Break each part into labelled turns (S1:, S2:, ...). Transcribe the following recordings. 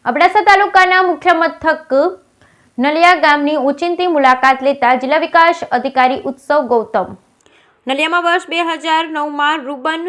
S1: અબડાસા તાલુકાના મુખ્ય મથક નલિયા ગામની ઓચિંતી મુલાકાત લેતા જિલ્લા વિકાસ અધિકારી ઉત્સવ ગૌતમ નલિયામાં વર્ષ 2009માં રૂબન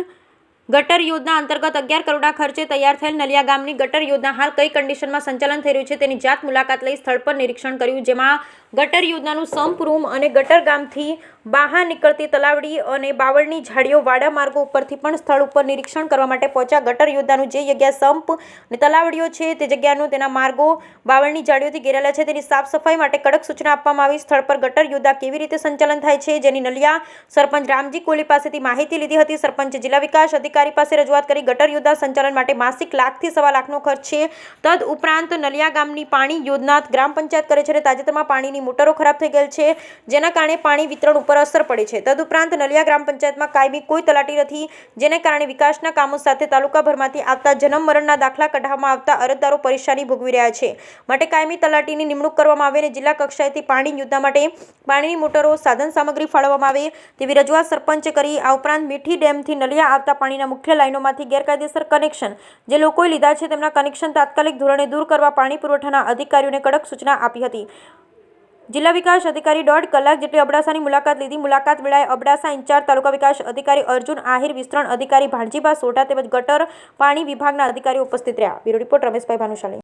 S1: ગટર યોજના અંતર્ગત 11 કરોડના ખર્ચે તૈયાર થયેલ નલિયા ગામની ગટર યોજના હાલ કઈ કન્ડિશનમાં સંચાલન થઈ રહ્યું છે તેની જાત મુલાકાત લઈ સ્થળ પર નિરીક્ષણ કર્યું, જેમાં ગટર યોજનાનું સંપ રૂમ અને ગટર ગામથી બહાર નીકળતી તલાવડી અને બાવળની ઝાડીઓ વાડા માર્ગો ઉપરથી પણ સ્થળ ઉપર નિરીક્ષણ કરવા માટે પહોંચ્યા. ગટર યોજનાનું જે જગ્યા સંપ અને તલાવડીઓ છે તે જગ્યાનું તેના માર્ગો બાવળની ઝાડીઓથી ઘેરાયેલા છે તેની સાફ સફાઈ માટે કડક સૂચના આપવામાં આવી. સ્થળ પર ગટર યોજના કેવી રીતે સંચાલન થાય છે જેની નલિયા સરપંચ રામજી કોહલી પાસેથી માહિતી લીધી હતી. સરપંચે જિલ્લા વિકાસ અધિકારી પાસે રજૂઆત કરી. ગટર યોજના સંચાલન માટે માસિક લાખ થી સવા લાખનો ખર્ચ છે. તદ ઉપરાંત નલિયા ગામની પાણી યોજના ગ્રામ પંચાયત કરે છે. તાજેતરમાં પાણીની મોટરો ખરાબ થઈ ગયેલ છે જેના કારણે પાણી વિતરણ ઉપર અસર પડે છે. તદુપરાંત નલિયા ગ્રામ પંચાયતમાં કાયમી કોઈ તલાટી નથી, જેને કારણે વિકાસના કામો સાથે તાલુકાભરમાંથી આવતા જન્મ મરણના દાખલા કઢાવવામાં આવતા અરજદારો પરેશાની ભોગવી રહ્યા છે. માટે કાયમી તલાટીની નિમણૂક કરવામાં આવે અને જિલ્લા કક્ષાએથી પાણી યોજના માટે પાણીની મોટરો સાધન સામગ્રી ફાળવવામાં આવે તેવી રજૂઆત સરપંચે કરી. આ ઉપરાંત મીઠી ડેમથી નલિયા આવતા પાણીના મુખ્ય લાઈનોમાંથી ગેરકાયદેસર કનેક્શન જે લોકોએ લીધા છે તેમના કનેક્શન તાત્કાલિક ધોરણે દૂર કરવા પાણી પુરવઠાના અધિકારીઓને કડક સૂચના આપી હતી. જિલ્લા વિકાસ અધિકારી 1.5 કલાક જેટલી અબડાસાની મુલાકાત લીધી. મુલાકાત વેળાએ અબડાસા ઇન્ચાર્જ તાલુકા વિકાસ અધિકારી અર્જુન આહિર, વિસ્તરણ અધિકારી ભાણજીભા સોઢા તેમજ ગટર પાણી વિભાગના અધિકારીઓ ઉપસ્થિત રહ્યા. Bureau report Rameshbhai Bhanushali.